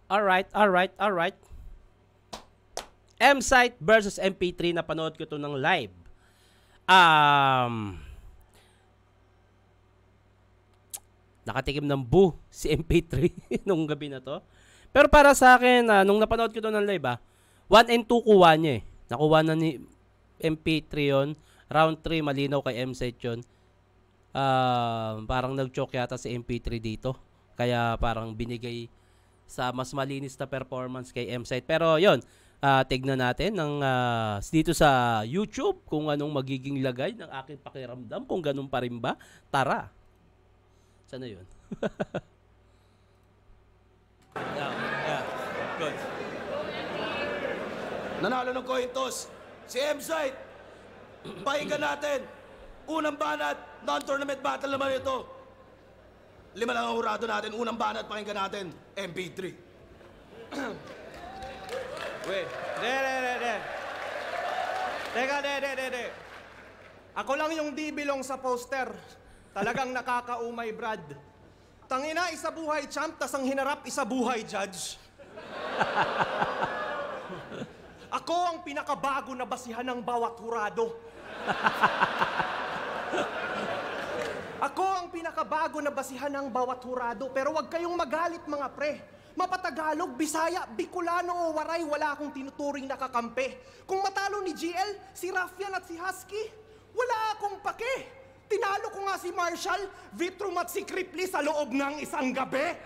Alright, alright, alright. M-Site versus MP3. Napanood ko to ng live. Nakatikim ng boo si MP3 nung gabi na to. Pero para sa akin, nung napanood ko to ng live, 1 and 2 kuha niya eh. Nakuha na ni MP3 yon. Round 3, malinaw kay M-Site yun. Parang nag-choke yata si MP3 dito. Kaya parang binigay sa mas malinis na performance kay M-Site. Pero yon, tignan natin dito sa YouTube kung anong magiging lagay ng aking pakiramdam. Kung ganun pa rin ba. Tara. Sana yun? Yeah. Good. Nanalo ng coin toss. Si M-Site. Pakinggan natin. Unang banat, non-tournament battle naman ito. 5 lang ang hurado natin. Unang banat, pakinggan natin. MP3. Wait. Teka. Ako lang yung di bilong sa poster. Talagang nakakaumay, Brad. Tangina, isa buhay champ, tas ang hinarap, isa buhay judge. Ako ang pinakabago na basihan ng bawat hurado. Ako ang pinakabago na basihan ng bawat hurado. Pero wag kayong magalit, mga pre. Mapatagalog, Bisaya, Bicolano o Waray, wala akong tinuturing na kakampi. Kung matalo ni GL, si Raffian at si Husky, wala akong pake. Tinalo ko nga si Marshall, Vitrum at si Cripley sa loob ng isang gabi.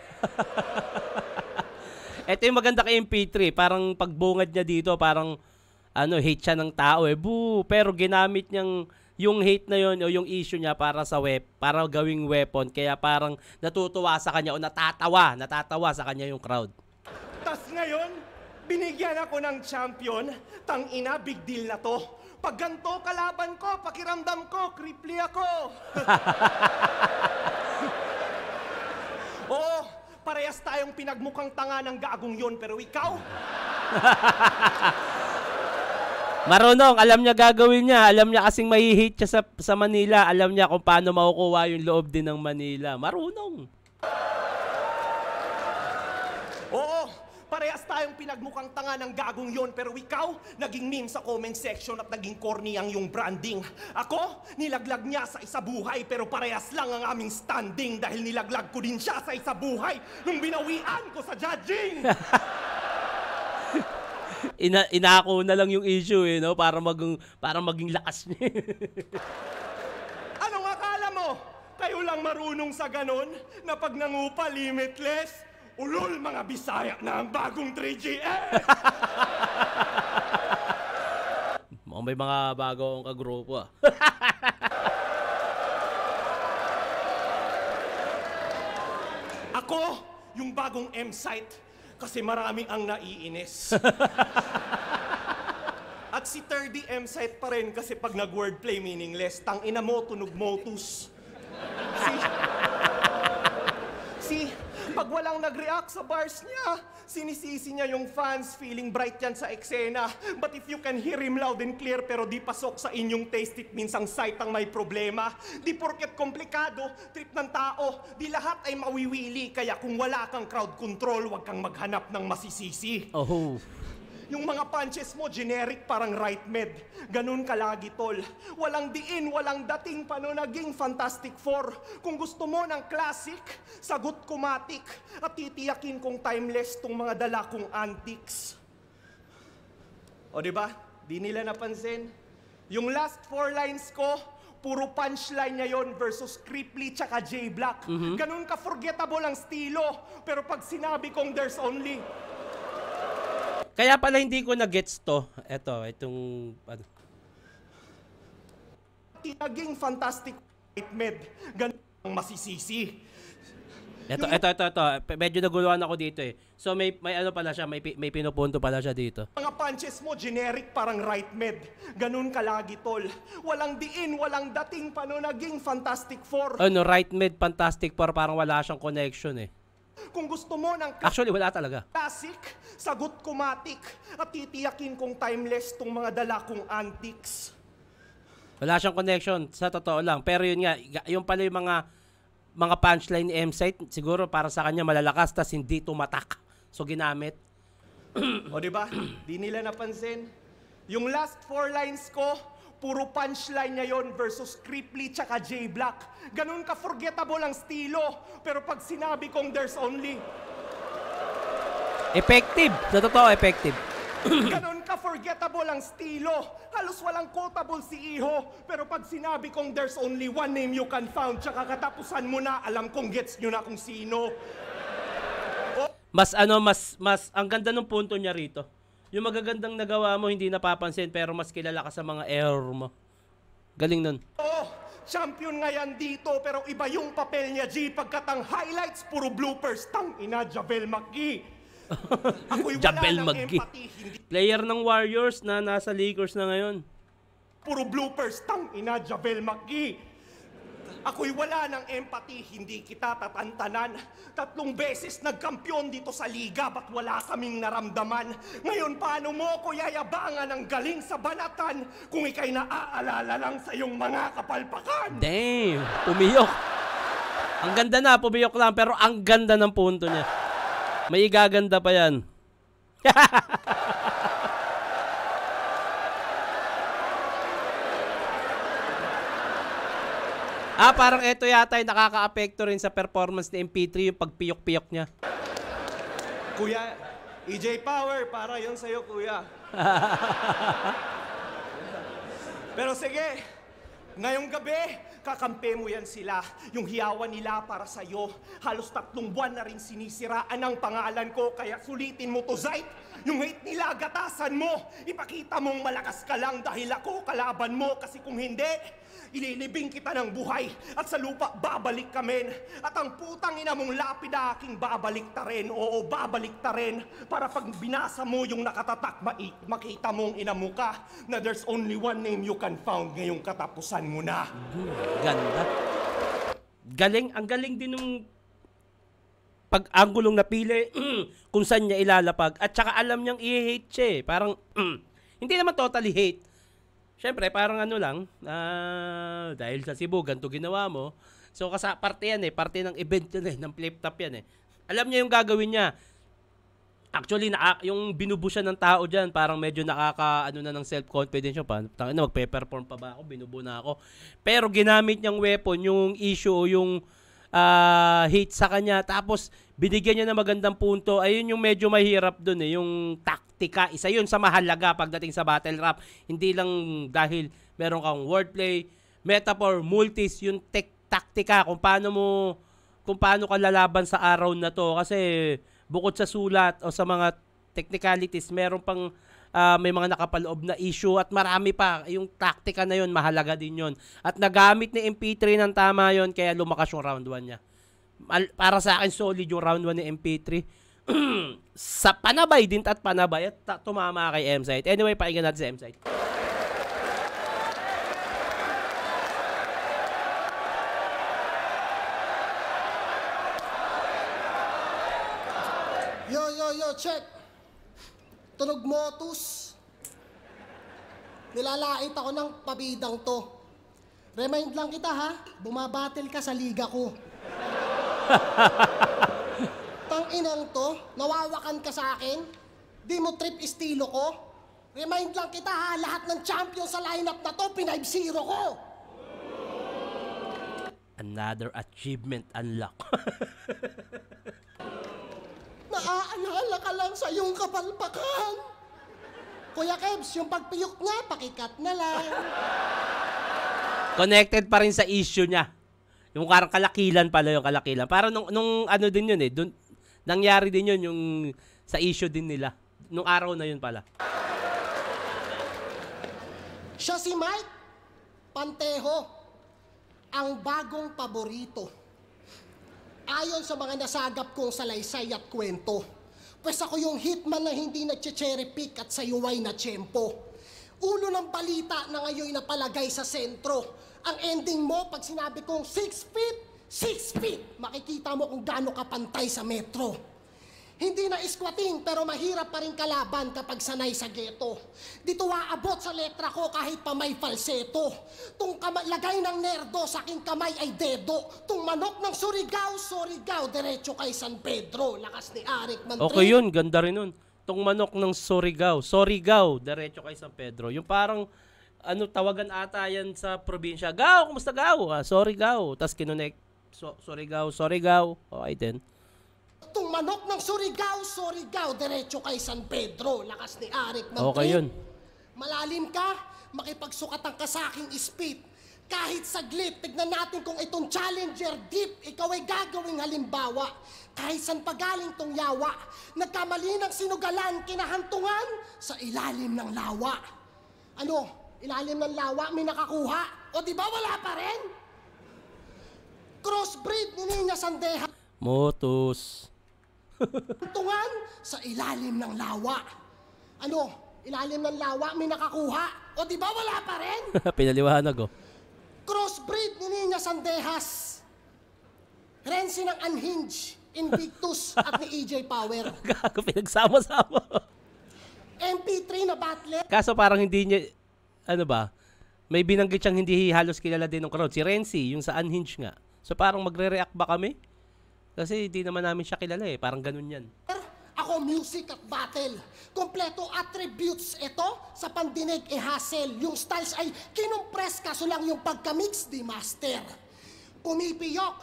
Ito yung maganda kay MP3. Parang pagbungad niya dito, parang hate siya ng tao eh. Boo! Pero ginamit niyang yung hate na yon o yung issue niya para para gawing weapon. Kaya parang natutuwa sa kanya o natatawa sa kanya yung crowd. Tas ngayon, binigyan ako ng champion. Tangina, big deal na to. Pag ganito kalaban ko, pakiramdam ko, Cripley ako. Oo, parehas tayong pinagmukhang tanga ng gagong yon, pero ikaw? Marunong, alam niya gagawin niya. Alam niya kasing mahihit siya sa Manila. Alam niya kung paano makukuha yung loob din ng Manila. Marunong. Oo, parehas tayong pinagmukhang tanga ng gagong yon, pero ikaw, naging meme sa comment section at naging corny ang yung branding. Ako, nilaglag niya sa isa buhay, pero parehas lang ang aming standing dahil nilaglag ko din siya sa isa buhay nung binawian ko sa judging. Inako na lang yung issue no? Para maging lakas niya. Anong akala mo? Kayo lang marunong sa ganon na pag nangupa limitless? Ulol, mga Bisaya na ang bagong 3GS! May mga bago akong kagrupo Ako, yung bagong M-Site. Kasi marami ang naiinis. At si 30 M-Site pa rin kasi pag nag-wordplay meaningless, tangina mo, tunog motus. Pag walang nag-react sa bars niya, sinisisi niya yung fans, feeling bright yan sa eksena. But if you can hear him loud and clear pero di pasok sa inyong taste, it means ang site ang may problema. Di porket komplikado, trip ng tao, di lahat ay mawiwili. Kaya kung wala kang crowd control, wag kang maghanap ng masisisi. Oh. Yung mga punches mo, generic parang right med. Ganun kalagi, tol. Walang diin, walang dating, paano naging Fantastic Four. Kung gusto mo ng classic, sagot ko matik. At titiyakin kong timeless tong mga dala kong antics. O diba? Di nila napansin. Yung last 4 lines ko, puro punchline niya yon versus Cripley tsaka J Black. Ganun ka-forgettable ang stilo. Pero pag sinabi kong there's only... Kaya pala hindi ko na-gets to. Itong... Naging Fantastic med. Ganun ang masisisi. Ito. Medyo naguluhan ako dito eh. So may ano pala siya, may pinupunto pala siya dito. Mga punches mo, generic parang right med. Ganun kalagi, tol. Walang diin, walang dating, paano naging Fantastic Four. Right med, Fantastic Four, parang wala siyang connection eh. Kung gusto mo ng Actually, wala talaga. classic, sagot ko matik. At titiyakin kong timeless tong mga dala kong antics. Wala siyang connection, sa totoo lang. Pero yun nga, yung pala yung mga punchline ni M-Site, siguro para sa kanya malalakas, tas hindi tumatak So, ginamit. O di ba? Di nila napansin. Yung last 4 lines ko, puro punchline niya yon versus Cripply tsaka J-Black. Ganun ka-forgettable ang estilo. Pero pag sinabi kong there's only... Effective. Sa totoo, effective. Ganon ka-forgettable ang estilo. Halos walang quotable si Iho. Pero pag sinabi kong there's only one name you can found, tsaka katapusan mo na, alam kong gets nyo na kung sino. Mas ang ganda ng punto niya rito. Yung magagandang nagawa mo, hindi napapansin, pero mas kilala ka sa mga error mo. Galing nun. Oh, champion nga yan dito, pero iba yung papel niya, G. Pagkat ang highlights, puro bloopers. Tang ina, Javel McGee. Ako'y wala Jabel ng Maggi. empathy, hindi Player ng Warriors na nasa Lakers na ngayon. puro bloopers. Tang ina, Javel McGee. Ako'y wala ng empathy, hindi kita tatantanan. 3 beses nagkampiyon dito sa liga, ba't wala kaming naramdaman? Ngayon, paano mo ko yayabangan ang galing sa banatan kung ikay naaalala lang sa iyong mga kapalpakan? Damn! Pumiyok. Ang ganda na, pumiyok lang, pero ang ganda ng punto niya. May igaganda pa yan. Parang ito yata yung nakaka-apekto rin sa performance ni MP3 yung pagpiyok-piyok niya. Kuya, EJ Power, para yun sa'yo, kuya. Pero sige, ngayong gabi, kakampi mo yan sila. Yung hiyawan nila para sa'yo. Halos 3 buwan na rin sinisiraan ang pangalan ko, kaya sulitin mo to, Zayt. Yung hate nila, gatasan mo. Ipakita mong malakas ka lang dahil ako kalaban mo. Kasi kung hindi, ililibing kita ng buhay. At sa lupa, babalik kami. At ang putang ina mong lapida aking babalik ta rin. Oo, babalik ta rin. Para pag binasa mo yung nakatatak, makita mong inamuka na there's only one name you can found ngayong katapusan mo na. Ganda. Galing, ang galing din nung pag-anggulong napili kung saan niya ilalapag. At saka alam niyang i-hate siya eh. Parang, hindi naman totally hate. Siyempre, parang ano lang, dahil sa Cebu, ganito ginawa mo. So, parte yan eh. Parte ng event yan eh. Ng flip-top yan eh. Alam niya yung gagawin niya. Actually, yung binubo siya ng tao dyan, parang medyo nakaka, na ng self-confidence siya pa. Magpe-perform pa ba ako? Binubo na ako. Pero ginamit niyang weapon, yung issue, yung hate sa kanya. Tapos, binigyan niya ng magandang punto. Ayun yung medyo mahirap dun eh. Yung taktika. Isa yun sa mahalaga pagdating sa battle rap. Hindi lang dahil meron kang wordplay, metaphor, multis, yung taktika. Kung paano ka lalaban sa araw na to. Kasi, bukod sa sulat o sa mga technicalities, meron pang may mga nakapaloob na issue at marami pa. Yung taktika na yun, mahalaga din yun. At nagamit ni MP3 ng tama yun, kaya lumakas yung round 1 niya. Para sa akin, solid yung round 1 ni MP3. Sa panabay din at panabay at tumama kay M-Site. Anyway, pakinggan natin sa M-Site. Yo, check. Tunog motus. Nilalait ako ng pabidang to. Remind lang kita ha, bumabattle ka sa liga ko. Tanginang to, nawawakan ka sa akin. Di mo trip estilo ko. Remind lang kita ha, lahat ng champion sa lineup na to, 5-0 ko. Another achievement unlock. Naaalala ka lang sa iyong kapalpakan. Kuya Kebs, yung pagpiyok nga, pakikat na lang. Connected pa rin sa issue niya. Yung karang kalakilan pala yung kalakilan. Parang nung ano din yun eh. Nangyari din yun yung sa issue din nila. Nung araw na yun pala. Siya si Mike Pantejo, ang bagong paborito. Ayon sa mga nasagap kong salaysay at kwento, pues ako yung hitman na hindi nagche-cherry pick at sayuway na tiyempo. Ulo ng balita na ngayon napalagay sa sentro. Ang ending mo, pag sinabi kong 6 feet, 6 feet, makikita mo kung gaano kapantay sa metro. Hindi na squatting pero mahirap pa rin kalaban kapag sanay sa geto. Dito aabot sa letra ko kahit pa may falseto. Tung lagay ng nerdo sa aking kamay ay dedo. Tung manok ng Surigao, Surigao, diretso kay San Pedro. Lakas ni Arik Mantri. Okay yun, ganda rin nun. Tung manok ng Surigao, Surigao, diretso kay San Pedro. Yung parang, tawagan ata yan sa probinsya. Gao, kumusta Gao? Surigao. Tapos kinunek, Surigao, Surigao. Okay din. Tung manok ng Surigao, Surigao, diretso kay San Pedro. Lakas ni Arik Mantri. Okay yun. Malalim ka, makipagsukatan ka sa aking spit. Kahit saglit, tignan natin kung itong challenger deep, ikaw ay gagawing halimbawa. Kahit saan pagaling tong yawa, nagkamali ng sinugalan, kinahantungan sa ilalim ng lawa. Ano, ilalim ng lawa, may nakakuha? O di ba wala pa rin? Crossbreed ni Nina Sandeja. Motus. Tungan sa ilalim ng lawa. Ano, ilalim ng lawa, may nakakuha? O di ba wala pa rin? Pinaliwanag oh. Crossbreed ni Nina Sandejas. Renzi ng Unhinged, Invictus at ni EJ Power. Gago, pinagsama-sama. MP3 na battler. Kaso parang hindi niya, may binanggit siyang hindi halos kilala din ng crowd. Si Renzi, yung sa Unhinged nga. So parang magre-react ba kami? Kasi hindi naman namin siya kilala parang ganun yan. Ako music at battle. Kompleto attributes ito sa pandinig hassle. Yung styles ay kinumpres kaso lang yung pagka-mix di master. Pumipiyok,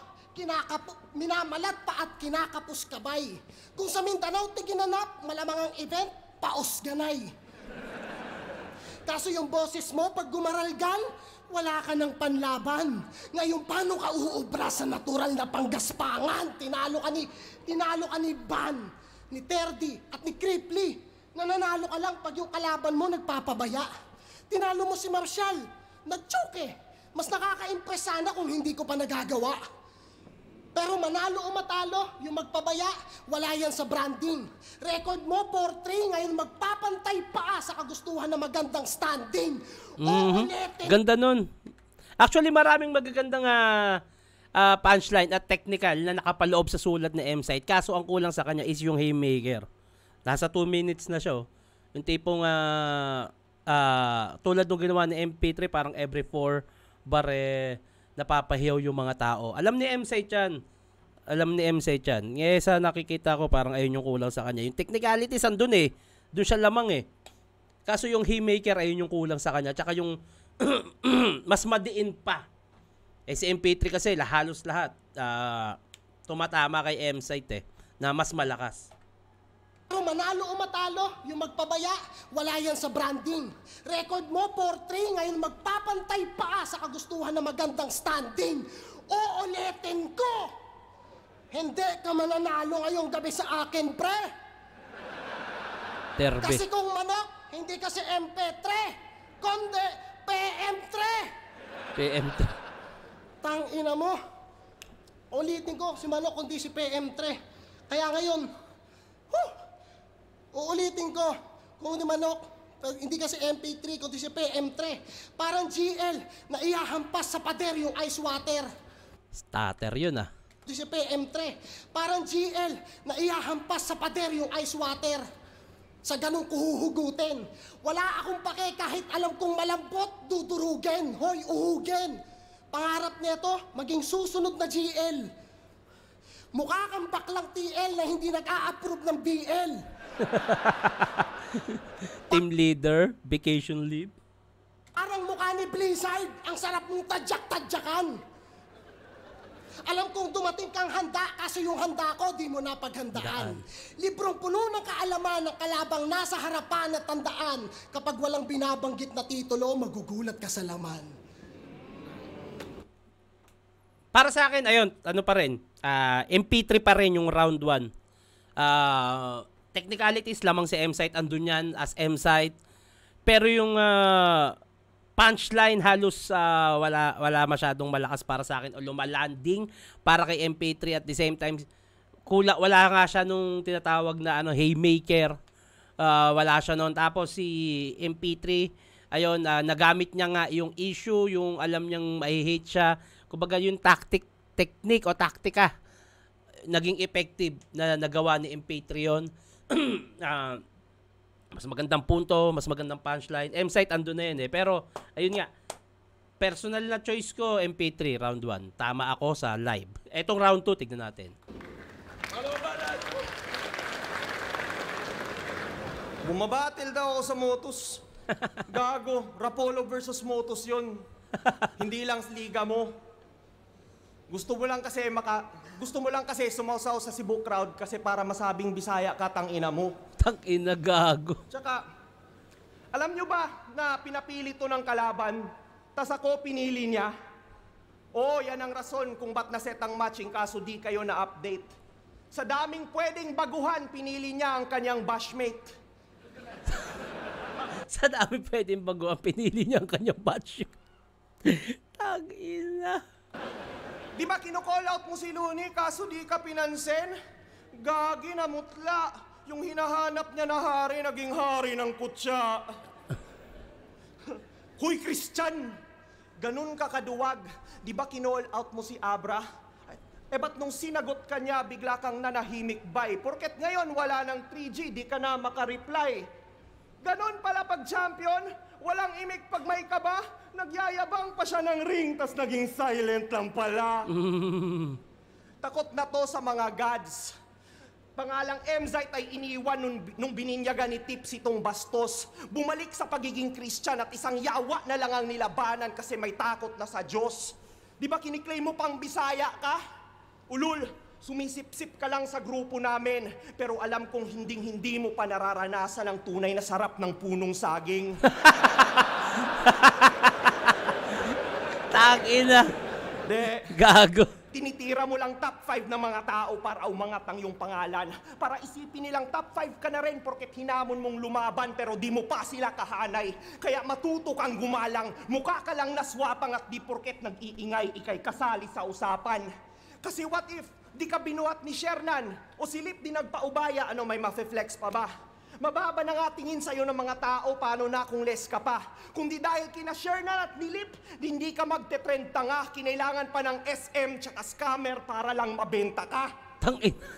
minamalat pa at kinakapos kabay. Kung sa Mindanao tiginanap, malamang ang event, paos ganay. Kaso yung boses mo pag gumaralgal, wala ka ng panlaban. Ngayon, paano ka uubra sa natural na panggaspangan? Tinalo ka ni Van, ni Terdy, at ni Cripley. Nananalo ka lang pag yung kalaban mo nagpapabaya. Tinalo mo si Marshall, nag-choke Mas nakaka-impress sana kung hindi ko pa nagagawa. Pero manalo o matalo, yung magpabaya, wala yan sa branding. Record mo, 4-3, ngayon magpapantay pa sa kagustuhan ng magandang standing. Ganda nun. Actually, maraming magagandang punchline at technical na nakapaloob sa sulat na M-Site. Kaso ang kulang sa kanya is yung haymaker. Nasa 2 minutes na siya. Yung tipong tulad nung ginawa ni MP3, parang every 4 bare napapahiyaw yung mga tao. Alam ni M-Site yan. Sa nakikita ko, parang ayun yung kulang sa kanya. Yung technicalities andun doon siya lamang Kaso yung haymaker, ayun yung kulang sa kanya. Tsaka yung mas madiin pa. Si MP3 kasi halos lahat tumatama kay M-Site na mas malakas. Pero manalo o matalo, yung magpabaya, wala yan sa branding. Record mo, 4-3, ngayon magpapantay pa sa kagustuhan ng magandang standing. Uulitin ko! Hindi ka mananalo ngayong gabi sa akin, pre! Terbe. Kasi kung manok, hindi kasi MP3, kundi PM3! PM3. Tangina mo! Ulitin ko, si manok kundi si PM3. Kaya ngayon, uulitin ko, kung di manok, hindi kasi MP3, kundi si PM3. Parang GL na iyahampas sa pader yung ice water. Starter yun Kundi si PM3. Parang GL na iyahampas sa pader yung ice water. Sa ganung kuhuhugutin. Wala akong pake kahit alam kong malambot, dudurugin. Hoy, uhugin. Pangarap nito, maging susunod na GL. Mukha kang baklang TL na hindi nag-a-approve ng BL. Team leader, vacation leave. Parang mukha ni Blizzard, ang sarap mong tadyak-tadyakan. Alam kong dumating kang handa, kaso yung handa ko, di mo napaghandaan. Librong puno ng kaalaman ng kalabang nasa harapan at tandaan. Kapag walang binabanggit na titulo, magugulat ka sa laman. Para sa akin, ayun, pa rin, MP3 pa rin yung round 1. Technicalities lamang si M-Site, andun yan as M-Site. Pero yung punchline halos wala masyadong malakas para sa akin o lumalanding para kay MP3 at the same time wala nga siya nung tinatawag na haymaker. Wala siya noon. Tapos si MP3 ayun, nagamit niya nga yung issue, yung alam niyang mai-hate siya. Kumbaga yung technique o taktika naging effective na nagawa ni MP3 yun. Mas magandang punto, mas magandang punchline. M-Site andun na yun eh. Pero, ayun nga, personal na choice ko, MP3, round 1. Tama ako sa live. Etong round 2, tignan natin. Bumabattle daw ako sa Motus. Gago, Rapolo versus Motus yun. Hindi lang liga mo. Gusto mo lang kasi sumausaw sa Cebu crowd kasi para masabing Bisaya ka, tangina mo. Tangina, gago. Tsaka, alam nyo ba na pinapili to ng kalaban, tas ako pinili niya? Oo, yan ang rason kung ba't naset ang matching kaso di kayo na-update. Sa daming pwedeng baguhan, pinili niya ang kanyang bashmate. Sa dami pwedeng bago ang pinili niya ang kanyang batch. Tangina. Di ba kino-call out mo si Looney kaso di ka pinansin? Gagi na mutla. Yung hinahanap niya na hari, naging hari ng kutsa. Huy, Christian! Ganun ka kaduwag. Di ba kino-call out mo si Abra? Ba't nung sinagot ka niya, bigla kang nanahimik bay? Porket ngayon wala ng 3G, di ka na makareply. Ganon pala pag champion, walang imik pag may kaba, nagyayabang pa siya ng ring, tas naging silent lang pala. Takot na to sa mga gods. Pangalang M-Site ay iniwan nung bininyagan ni Tips itong bastos. Bumalik sa pagiging Christian at isang yawa na lang ang nilabanan kasi may takot na sa Diyos. Di ba kiniklaim mo pang Bisaya ka? Ulul, sumisip-sip ka lang sa grupo namin, pero alam kong hinding-hindi mo pa nararanasan ang tunay na sarap ng punong saging. Tangina. De, Gago. tinitira mo lang top 5 ng mga tao para umangat ang iyong pangalan. Para isipin nilang top 5 ka na rin porket hinamon mong lumaban pero di mo pa sila kahanay. Kaya matuto kang gumalang, mukha ka lang naswapang at di porket nag-iingay, ikay kasali sa usapan. Kasi what if di ka binuhat ni Shernan o si Lip di nagpaubaya, ano may mafe-flex pa ba? Mababa na nga tingin sa'yo ng mga tao, paano na kung less ka pa? Kung di dahil kina Shernan at ni Lip, di hindi ka magte-trend tanga, kinailangan pa ng SM tsaka scammer para lang mabenta ka. Tangina.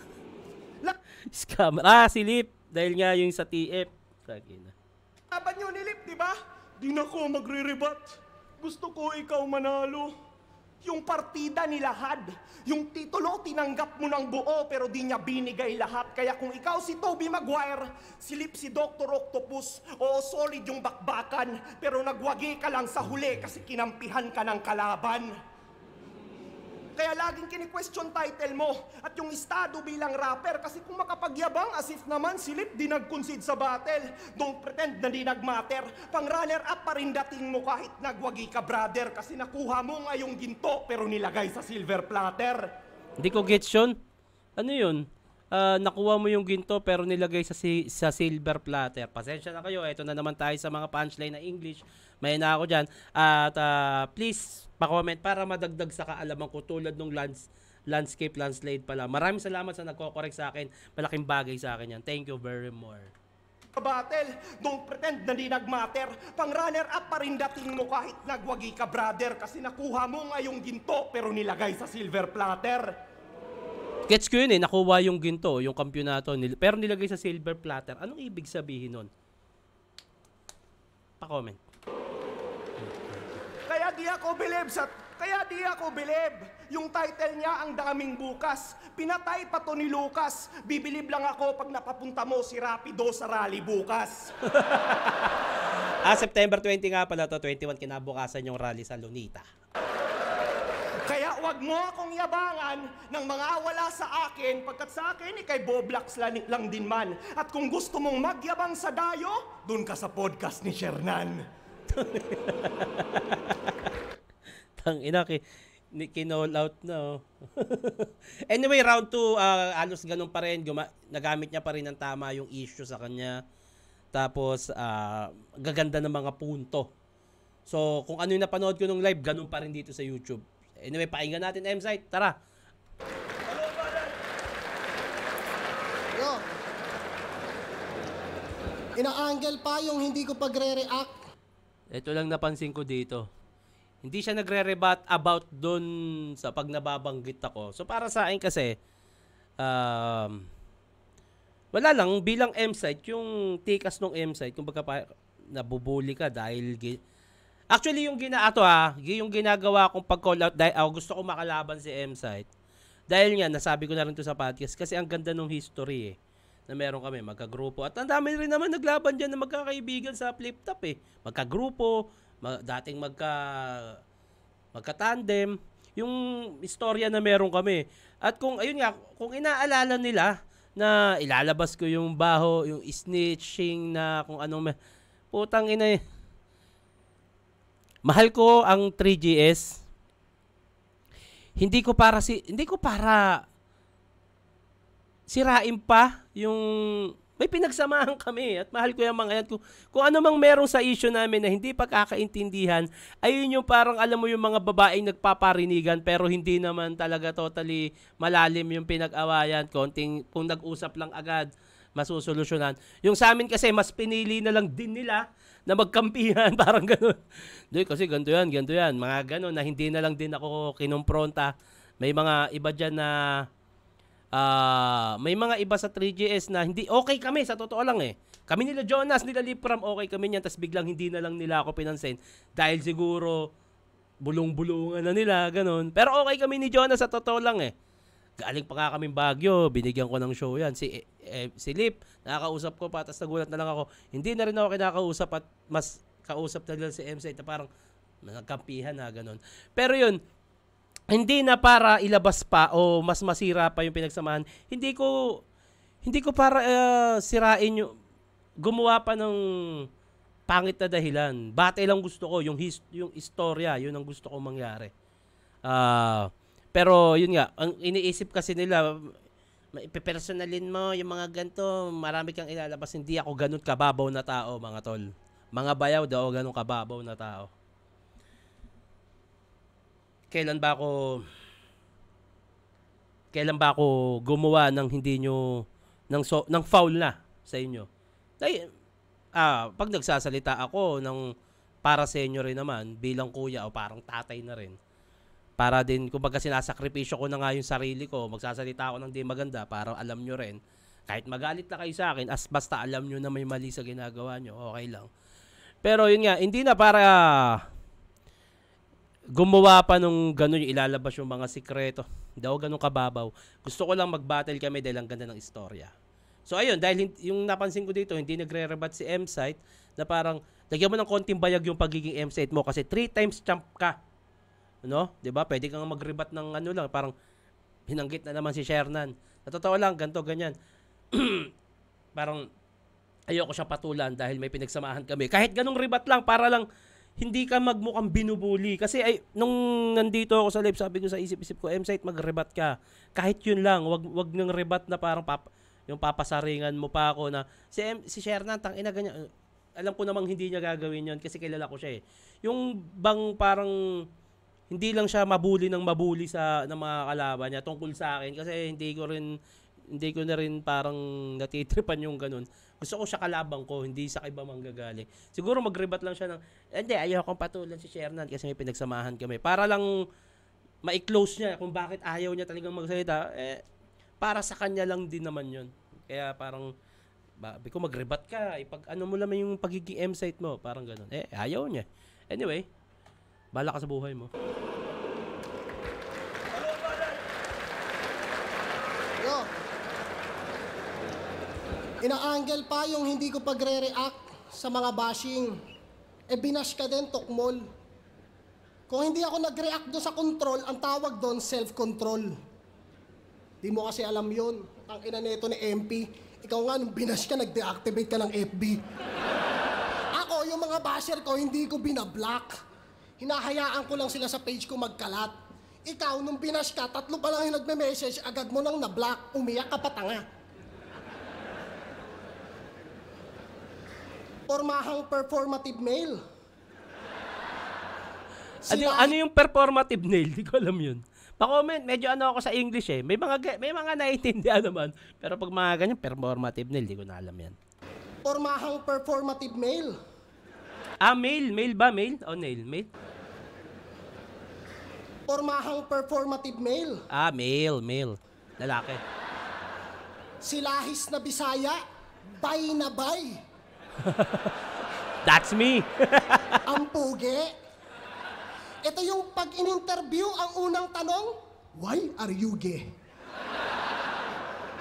La- Scammer. Si Lip. Dahil nga yung sa TF. Tangina. Laban nyo ni Lip, di ba? Di na ko magre-rebat. Gusto ko ikaw manalo. Yung partida ni Lahad, yung titulo tinanggap mo ng buo pero di niya binigay lahat. Kaya kung ikaw si Tobey Maguire, silip si Dr. Octopus, oo solid yung bakbakan, pero nagwagi ka lang sa huli kasi kinampihan ka ng kalaban. Kaya laging kini-question title mo at yung estado bilang rapper kasi kung makapagyabang as if naman si Lip di nag-concede sa battle. Don't pretend na di nag-matter. Pang runner-up pa rin dating mo kahit nagwagi ka brother kasi nakuha mo nga yung ginto pero nilagay sa silver platter. Hindi ko gets yun. Ano yun? Nakuha mo yung ginto pero nilagay sa silver platter. Pasensya na kayo. Ito na naman tayo sa mga punchline na English. May na ako dyan. At please, pa-comment para madagdag sa kaalaman ko tulad nung landscape landslide pala. Maraming salamat sa nagko-correct sa akin. Malaking bagay sa akin yan. Thank you very much. Battle, don't pretend na di nag-matter. Pang runner-up pa rin dating mo kahit nagwagi ka brother kasi nakuha mo nga yung ginto pero nilagay sa silver platter. Gets ko yun nakuha yung ginto, yung kampyonato, pero nilagay sa silver platter. Anong ibig sabihin nun? Pa-comment. Kaya di ako believe. Yung title niya ang daming bukas. Pinatay pa to ni Lucas. Bibilib lang ako pag napapunta mo si Rapido sa rally bukas. September 20 nga pala to, 21 kinabukasan yung rally sa Lunita. Kaya wag mo akong yabangan ng mga wala sa akin, pagkat sa akin ikay Boblax lang din man. At kung gusto mong magyabang sa dayo, dun ka sa podcast ni Shernan. Tangina, kinall out na. Anyway, round 2, halos ganun pa rin. Nagamit niya pa rin ng tama yung issue sa kanya. Tapos, gaganda ng mga punto. So, kung ano yung napanood ko nung live, ganun pa rin dito sa YouTube. Anyway, pakinggan natin M-Site. Tara. Yo. Ina-angle pa yung hindi ko pagre-react. Ito lang napansin ko dito. Hindi siya nagre-rebut about dun sa pag nababanggit ako. So para sa akin kasi, wala lang, bilang M-site, yung tikas ng M-site, kung baga nabubuli ka dahil, actually yung yung ginagawa kong pag-call out, dahil gusto ko makalaban si M-site, dahil nga, nasabi ko na rin to sa podcast, kasi ang ganda ng history na meron kami, magkagrupo, at ang dami rin naman naglaban dyan na magkakaibigan sa flip top magkagrupo, dating magka-tandem, yung istorya na meron kami. At kung inaalala nila na ilalabas ko yung baho, yung snitching na kung anong putang ina mahal ko ang 3GS. Hindi ko para sirain pa yung may pinagsamahan kami at mahal ko yung mga yan. Kung ano mang meron sa issue namin na hindi pagkakaintindihan, ayun yung parang alam mo yung mga babaeng nagpaparinigan pero hindi naman talaga totally malalim yung pinag-awayan. Kung nag-usap lang agad, masusolusyonan. Yung sa amin kasi mas pinili na lang din nila na magkampihan, parang ganun. Doy, kasi ganito yan. Mga ganun na hindi na lang din ako kinumpronta. May mga iba dyan na may mga iba sa 3GS na hindi okay kami sa totoo lang Kami nila Jonas, nila Lipram, okay kami niyan, tas biglang hindi na lang nila ako pinansin dahil siguro bulong-bulungan na nila, ganun. Pero okay kami ni Jonas sa totoo lang Galing pa nga kaming Baguio, binigyan ko ng show yan. Si Lip, nakakausap ko pa, tas nagulat na lang ako. Hindi na rin ako kinakausap at mas kausap na lang si M-Site na parang nagkampihan na, ganun. Pero yun, hindi na para ilabas pa o mas masira pa yung pinagsamahan. Hindi ko para sirain yung gumawa pa ng pangit na dahilan. Bate lang gusto ko yung istorya, yun ang gusto kong mangyari. Pero yun nga, ang iniisip kasi nila, ipepersonalin mo yung mga ganito, marami kang ilalabas. Hindi ako ganun kababaw na tao, mga tol. Mga bayaw daw ganun kababaw na tao. Kailan ba ako gumawa ng hindi nyo ng foul na sa inyo? Pag nagsasalita ako ng para sa inyo rin naman bilang kuya o parang tatay na rin. Para din kumbaga sinasakripisyo ko na nga yung sarili ko, magsasalita ako ng di maganda para alam nyo rin. Kahit magalit na kayo sa akin, basta alam nyo na may mali sa ginagawa nyo, okay lang. Pero yun nga, hindi na para gumawa pa nung gano'n yung ilalabas yung mga sikreto. Hindi ako ganun kababaw. Gusto ko lang mag-battle kami dahil ang ganda ng istorya. So ayun, dahil yung napansin ko dito, hindi nagre-rebat si M-Site na parang, lagyan mo ng konting bayag yung pagiging M-Site mo kasi 3 times champ ka. Ano? Diba? Pwede kang mag-rebat ng ano lang, parang hinanggit na naman si Shernan. Natotoo lang, ganito, ganyan. Parang, ayoko siya patulan dahil may pinagsamahan kami. Kahit ganung rebat lang, para lang, hindi ka magmukhang binubuli. Kasi nung nandito ako sa live, sabi ko sa isip-isip ko, M-Site, mag-rebat ka. Kahit yun lang, wag nang rebat na parang yung papasaringan mo pa ako na, si Shernan, tangina ganyan. Alam ko namang hindi niya gagawin yun kasi kilala ko siya Yung bang parang, hindi lang siya mabuli ng mga kalaban niya tungkol sa akin kasi hindi ko na rin parang natitripan yung ganun. Gusto ko siya kalabang ko, hindi sa iba manggagaling. Siguro mag-rebat lang siya ng, hindi, ayaw kong patulan si Shernan kasi may pinagsamahan kami. Para lang ma-close niya kung bakit ayaw niya talagang magsalita. Para sa kanya lang din naman yun. Kaya parang, sabi ko mag-rebat ka. Pag ano mo naman yung pagiging M-Site mo. Parang ganun. Ayaw niya. Anyway, bahala ka sa buhay mo. Ina-angle pa yung hindi ko pagre-react sa mga bashing. Binash ka din, Tokmol. Kung hindi ako nag-react doon sa control, ang tawag doon, self-control. Di mo kasi alam yun. Ang ina nito ni MP, ikaw nga, nung binash ka, nag-deactivate ka ng FB. Ako, yung mga basher ko, hindi ko binablock. Hinahayaan ko lang sila sa page ko magkalat. Ikaw, nung binash ka, 3 pa lang yung nagme-message, agad mo nang na-block, umiyak ka pa tanga. Pormahang performative male. Ano yung performative nail? Di ko alam yun. Pa-comment, medyo ano ako sa English May mga naiintindihan naman. Pero pag mga ganyan, performative nail, di ko na alam yan. Pormahang performative male. Male? Male ba? Male? O nail? Male? Pormahang performative male. Male. Lalaki. Silahis na Bisaya, bay na bay. That's me. Ang pugi. Ito yung pag in-interview, ang unang tanong, why are you gay?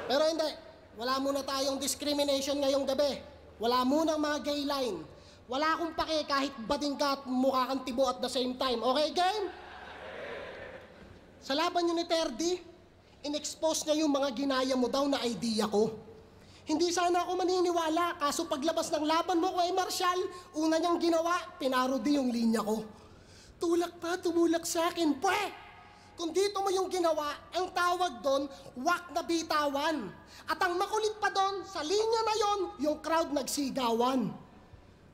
Pero hindi, wala muna tayong discrimination ngayong gabi. Wala munang mga gay line. Wala akong pake kahit bading ka at mukha kang tibo at the same time. Okay, game? Sa laban nyo ni Terdy, in-expose niya yung mga ginaya mo daw na idea ko. Hindi sana ako maniniwala, kaso paglabas ng laban mo kay Marshall, una niyang ginawa, pinarody yung linya ko. Tulak pa, tumulak sa akin, pwe! Kung dito mo yung ginawa, ang tawag doon, wak na bitawan. At ang makulit pa doon, sa linya na yon, yung crowd nagsigawan.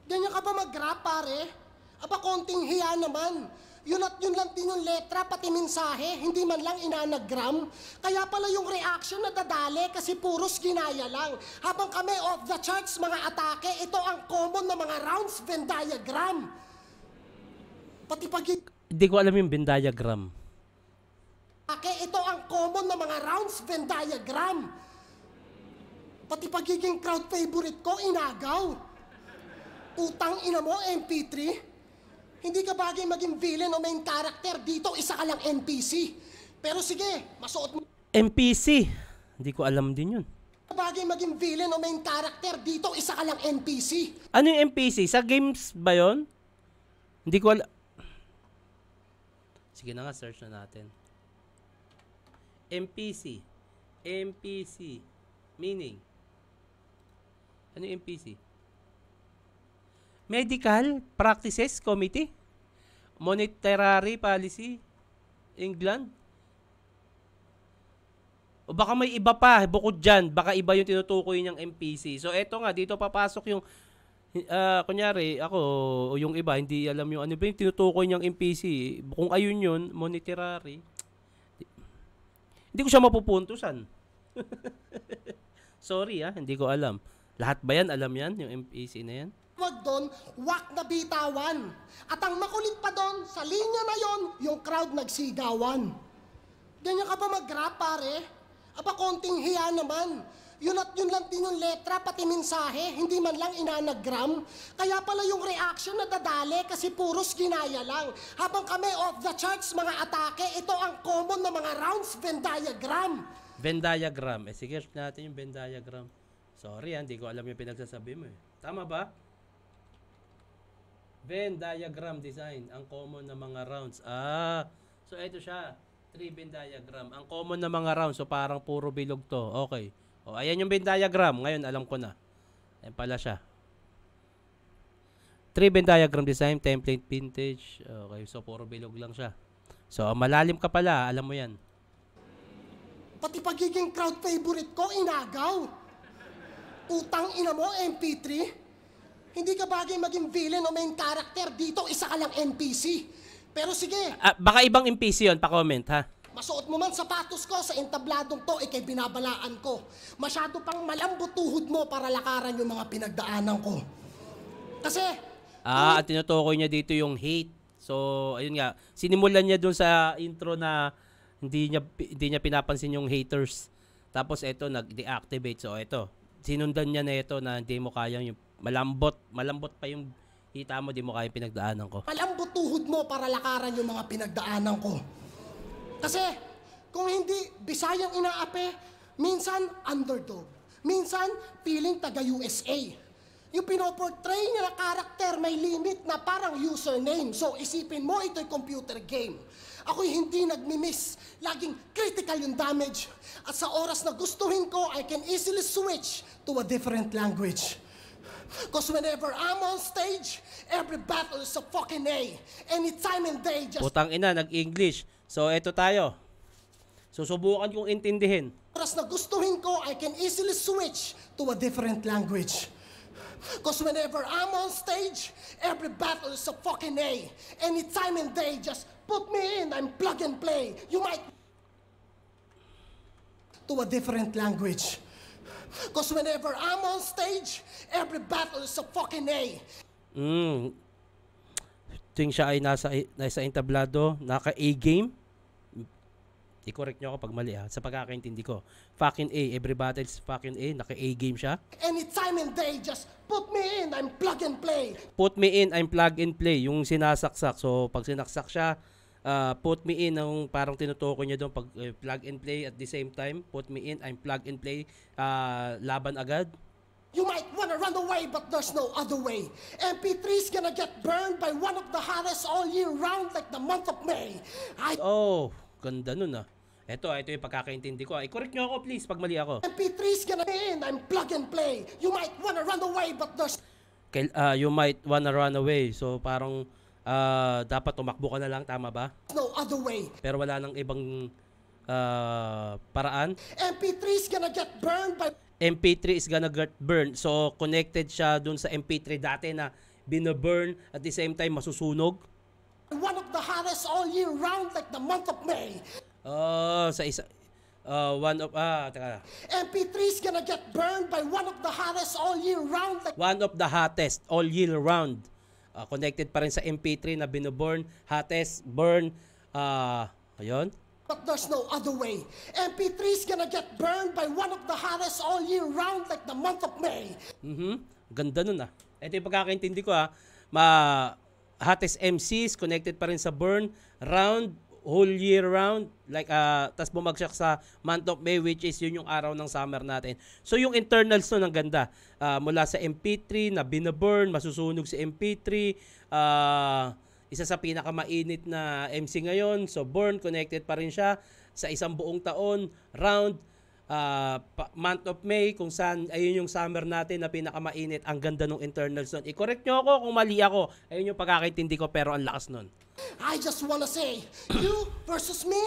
Ganyan ka ba mag-rap, pare? Aba, konting hiya naman. Yun at yun lang din yung letra, pati mensahe, hindi man lang inanagram. Kaya pala yung reaction na dadali kasi puros ginaya lang. Habang kami off the charts, mga atake, ito ang common na mga rounds Venn diagram. Pati pag... Hindi ko alam yung Venn diagram. Ito ang common na mga rounds Venn diagram. Pati pagiging crowd favorite ko, inagaw. Utang ina mo, MP3. Hindi ka bagay maging villain o main character dito, isa ka lang NPC. Pero sige, masuot mo. NPC. Hindi ko alam din yun. Bagay maging villain o main character dito, isa ka lang NPC. Ano yung NPC? Sa games ba yun? Hindi ko alam. Sige na nga, search na natin. NPC. NPC. Meaning. Ano yung NPC? Medical Practices Committee, Monetary Policy, England. O baka may iba pa, bukod dyan, baka iba yung tinutukoy niyang MPC. So eto nga, dito papasok yung, kunyari, ako, o yung iba, hindi alam yung ano ba yung tinutukoy niyang MPC. Kung ayun yun, monetary, hindi ko siya mapupuntusan. Sorry hindi ko alam. Lahat ba yan, alam yan, yung MPC na yan? Wag doon, wak na bitawan. At ang makulit pa doon, sa linya na yon, yung crowd nagsigawan. Ganyan ka ba mag-rap, pare? Aba, konting hiya naman. Yun at yun lang din yung letra, pati mensahe, hindi man lang inanagram. Kaya pala yung reaction na dadali kasi puros ginaya lang. Habang kami off the charts, mga atake, ito ang common na mga rounds Venn diagram. Venn diagram. Sige, natin yung Venn diagram. Sorry hindi ko alam yung pinagsasabi mo Tama ba? Venn diagram design, ang common na mga rounds. So ito siya, 3 Venn diagram. Ang common na mga rounds, so parang puro bilog to. Okay. O, ayan yung Venn diagram. Ngayon, alam ko na. Ayan pala siya. 3 Venn diagram design, template vintage. Okay, so puro bilog lang siya. So, malalim ka pala, alam mo yan. Pati pagiging crowd favorite ko, inagaw. Utang ina mo, MP3. Hindi ka bagay maging villain o main character dito, isa ka lang NPC. Pero sige. Baka ibang NPC yun, pa-comment ha. Masuot mo man sapatos ko sa entabladong to, ikay binabalaan ko. Masyado pang malambot tuhod mo para lakaran yung mga pinagdaanan ko. Kasi... At tinutukoy niya dito yung hate. So, ayun nga. Sinimulan niya dun sa intro na hindi niya pinapansin yung haters. Tapos eto, nag-deactivate. So, eto. Sinundan niya na ito na hindi mo kayang yung malambot pa yung hita mo, di mo kaya pinagdaanan ko. Malambot tuhod mo para lakaran yung mga pinagdaanan ko. Kasi, kung hindi Bisayang inaape, minsan underdog. Minsan, feeling taga-USA. Yung pinoportray niya na karakter may limit na parang username. So, isipin mo, ito'y computer game. Ako'y hindi nagmi-miss. Laging critical yung damage. At sa oras na gustuhin ko, I can easily switch to a different language. Cause whenever I'm on stage, every battle is a fucking A. Any time and day, just... Putang ina, nag-English. So, eto tayo. Susubukan kong intindihin. Oras na gustuhin ko, I can easily switch to a different language. Cause whenever I'm on stage, every battle is a fucking A. Any time and day, just put me in, I'm plug and play. You might... to a different language. Cause whenever I'm on stage, every battle is a fucking A. Tuwing siya ay nasa entablado, naka-A game. I-correct nyo ako pag mali sa pagkakaintindi ko. Fucking A, every battle is fucking A, naka-A game siya. Anytime and day, just put me in, I'm plug and play. Put me in, I'm plug and play, yung sinasaksak. So pag sinaksak siya, put me in, ang parang tinutukoy niya doon pag plug and play at the same time. Put me in, I'm plug and play, laban agad. You might wanna run away, but there's no other way. MP3's gonna get burned by one of the hottest all year round like the month of May. Oh, ganda nun Ito yung pagkakaintindi ko. I-correct nyo ako please pag mali ako. MP3's gonna be in, I'm plug and play. You might wanna run away, but there's You might wanna run away. So parang dapat tumakbo ka na lang, tama ba? no other way. Pero wala nang ibang paraan. MP3's gonna get burned by MP3 is gonna get burned. So connected siya dun sa MP3 dati na binaburn at the same time masusunog. one of the hottest all year round like the month of May. Sa isa one of teka. MP3's gonna get burned by one of the hottest all year round like One of the hottest all year round. Connected pa rin sa MP3 na binoburn, hottest, burn, ayun. but there's no other way. MP3's gonna get burned by one of the hottest all year round like the month of May. Ganda nun Ito yung pagkakaintindi ko hottest MCs, connected pa rin sa burn, round, whole year round, like, tas bumagsak sa month of May, which is yun yung araw ng summer natin. So yung internals nun ang ganda. Mula sa MP3 na binaburn, masusunog si MP3, isa sa pinakamainit na MC ngayon. So burn, connected pa rin siya sa isang buong taon, round, month of May, kung saan ayun yung summer natin na pinakamainit. Ang ganda ng internals nun. I-correct nyo ako kung mali ako. Ayun yung pagkakaintindi ko, pero ang lakas nun. I just wanna say, you versus me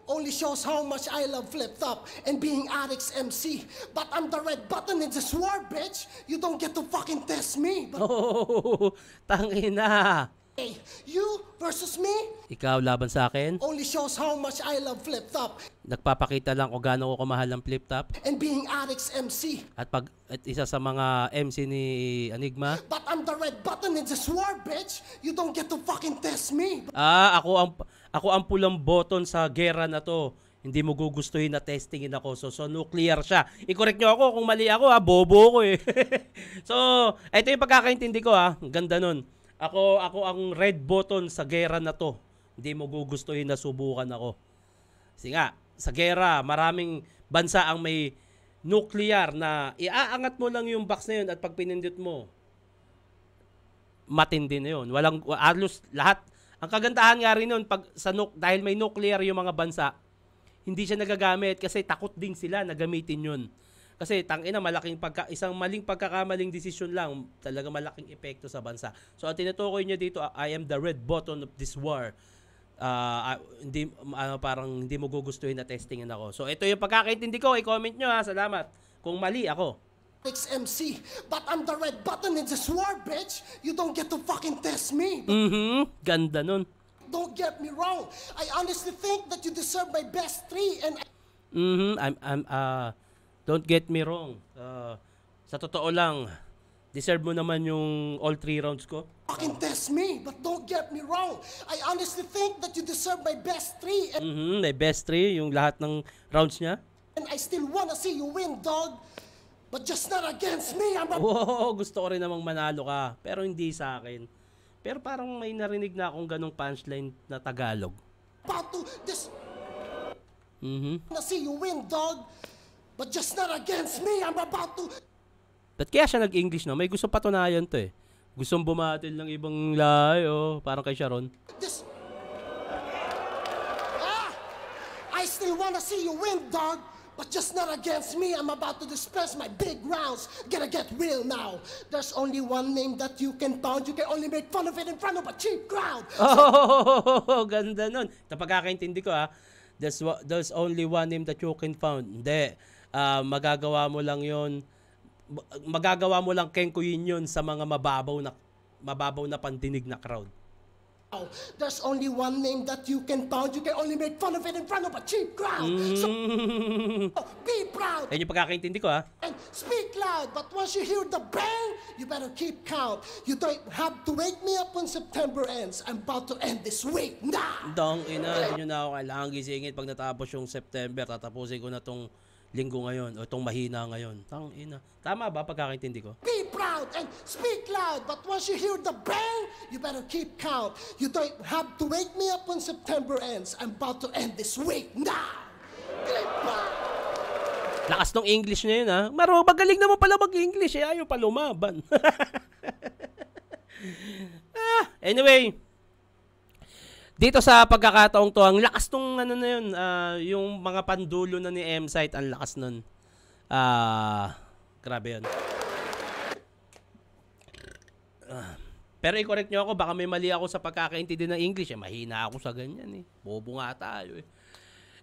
only shows how much I love Flip Top and being Addicts MC. But I'm the red button in this war, bitch. You don't get to fucking test me. But Oh, tangina. hey, you versus me Ikaw laban sa akin. only shows how much I love Flip Top Nagpapakita lang kung gaano ko kamahal ang flip top. and being Addicts MC. At isa sa mga MC ni Enigma. But I'm the red button in this war, bitch. You don't get to fucking test me. Ako ang pulang button sa gera na to. Hindi mo gugustuhin na testingin ako. So nuclear siya. I-correct nyo ako kung mali ako bobo ko So, ito yung pagkakaintindi ko Ang ganda nun. Ako ang red button sa gera na to. Hindi mo gugustuhin na subukan ako. Kasi nga, sa gera, maraming bansa ang may nuclear na iaangat mo lang yung box na yun at pag pinindot mo, matindi na yun. Halos lahat. Ang kagandahan nga rin yun, dahil may nuclear yung mga bansa, hindi siya nagagamit kasi takot din sila na gamitin yun. Kasi tangina, isang maling pagkakamaling desisyon lang, talaga malaking epekto sa bansa. So ang tinutukoy niya dito, I am the red button of this war. Parang hindi mo gugustuhin na testingin ako. So ito yung pagkakaintindi ko, i-comment nyo salamat kung mali ako. Addicts MC. But I'm the red button in this war, bitch. You don't get to fucking test me. Ganda nun. Don't get me wrong. I honestly think that you deserve my best 3 and Don't get me wrong. Sa totoo lang, deserve mo naman yung all 3 rounds ko. fucking test me. But don't get me wrong. I honestly think that you deserve my best 3 and May best 3, yung lahat ng rounds niya. I still wanna see you win, dog. But just not against me. I'm Gusto ko rin namang manalo ka, pero hindi sa akin. Pero parang may narinig na akong ganong punchline na Tagalog. about to wanna see you win, dog. But just not against me. I'm about to Ba't kaya siya nag-English na? May gusto patunayan to Gustong bumatil ng ibang layo, parang kay Sharon. I still wanna see you win, dog. But just not against me. I'm about to dispense my big rounds. Gonna get real now. There's only one name that you can pound. You can only make fun of it in front of a cheap crowd. Ganda nun. Ito pagkakaintindi ko there's only one name that you can found. Hindi. Magagawa mo lang kengkuyin yun sa mga mababaw na pandinig na crowd. There's only one name that you can pound. You can only make fun of it in front of a cheap crowd. So, be proud Ayun yung pagkakaintindi ko, ha? and speak loud. But once you hear the bang, you better keep count. You don't have to wake me up when September ends. I'm about to end this week now. Dong ina, hindi nyo na ako kailangan gisingin pag natapos yung September. Tatapusin ko na tong linggo ngayon o tong mahina ngayon. Tang ina. Tama ba pagkakaintindi ko? Be proud and speak loud. But once you hear the bang, you better keep count. You don't have to wake me up when September ends. I'm about to end this week now. Keep proud. Lakas ng English niya yun, ha? Magaling naman pala mag-English, eh. Ayaw pa lumaban. Anyway, dito sa pagkakataong to, ang lakas nung ano na yun, yung mga pandulo na ni M-Site, ang lakas nun. Grabe yun. Pero i-correct nyo ako, baka may mali ako sa pagkakaintindi ng English. Mahina ako sa ganyan, eh. Bobo nga tayo, eh.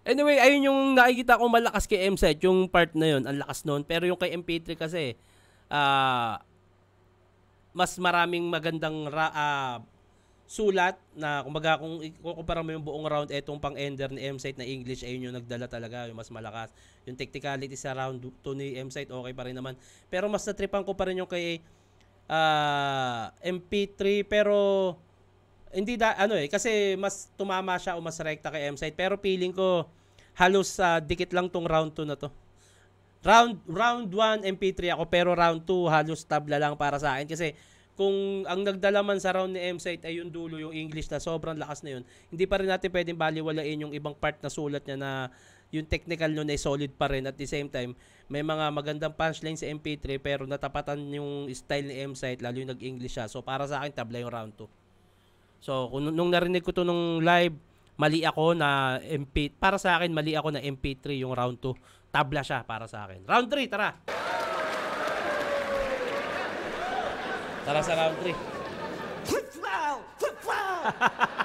Anyway, ayun yung nakikita ko malakas kay M-Site, yung part na yun, ang lakas nun. Pero yung kay MP3 kasi, mas maraming magandang sulat na kumbaga kung ikukumpara mo yung buong round, etong pang-ender ni M-Site na English, ayun yung nagdala talaga, yung mas malakas. Yung technicality sa round 2 ni M-Site, okay pa rin naman. Pero mas natripan ko pa rin yung kay MP3, pero hindi kasi mas tumama siya o mas rekta kay M-Site. Pero feeling ko halos dikit lang tong round 2 na to. Round 1 MP3 ako, pero round 2 halos tabla lang para sa akin kasi kung ang nagdala man sa round ni M-Site ay yung dulo, yung English na sobrang lakas na yun, hindi pa rin natin pwedeng baliwalain yung ibang part na sulat niya na yung technical nun ay solid pa rin. At the same time, may mga magandang punchline sa MP3 pero natapatan yung style ni M-Site, lalo yung nag-English siya. So para sa akin, tabla yung round 2. So nung narinig ko to nung live, mali ako na para sa akin, mali ako na MP3 yung round 2. Tabla siya para sa akin. Round 3, tara! Tara sa round 3. Flip-flow! Flip-flow!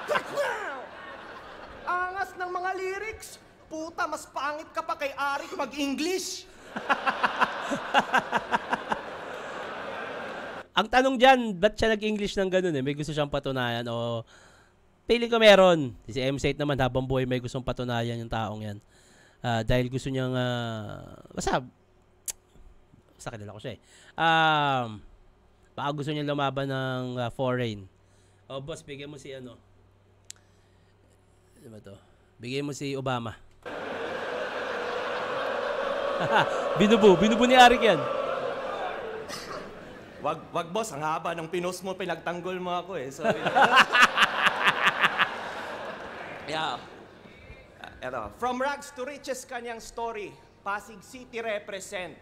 Flip-flow! Angas ng mga lyrics. Puta, mas pangit ka pa kay Arik mag-English. Ang tanong dyan, ba't siya nag-English ng ganun eh? May gusto siyang patunayan o feeling ko meron. Si M-Site naman habang buhay may gustong patunayan yung taong yan. Dahil gusto niyang, basta kilala ko siya eh. Baka gusto niya lumaban ng foreign. O boss, bigyan mo si ano ba to? Bigyan mo si Obama. Binubo ni Arik yan. Wag boss, ang haba ng pinost mo, pinagtanggol mo ako eh. Sorry. Yeah. Eto, from rags to riches kanyang story. Pasig City represent.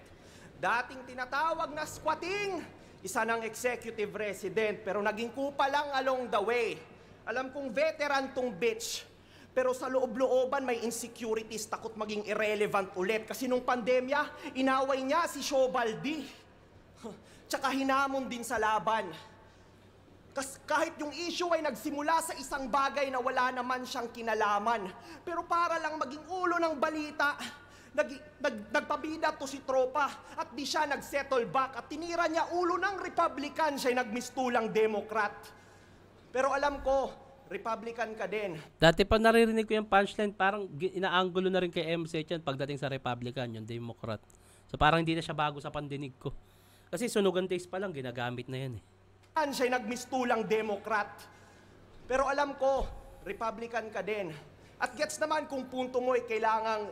Dating tinatawag na squatting. Isa ng executive resident, pero naging kupa lang along the way. Alam kong veteran tong bitch. Pero sa loob-looban may insecurities, takot maging irrelevant ulit. Kasi nung pandemya, inaway niya si Shobaldi. Tsaka hinamon din sa laban. Kahit yung issue ay nagsimula sa isang bagay na wala naman siyang kinalaman. Pero para lang maging ulo ng balita, nagpabida to si tropa at di siya nagsettle back at tinira niya ulo ng Republican, siya'y nagmistulang Democrat. Pero alam ko, Republican ka din. Dati pa naririnig ko yung punchline, parang inaanggulo na rin kay M-Site yan pagdating sa Republican, yung Democrat. So parang hindi na siya bago sa pandinig ko. Kasi sunugan days pa lang, ginagamit na yan eh. Siya'y nagmistulang Democrat. Pero alam ko, Republican ka din. At gets naman kung punto mo ay kailangang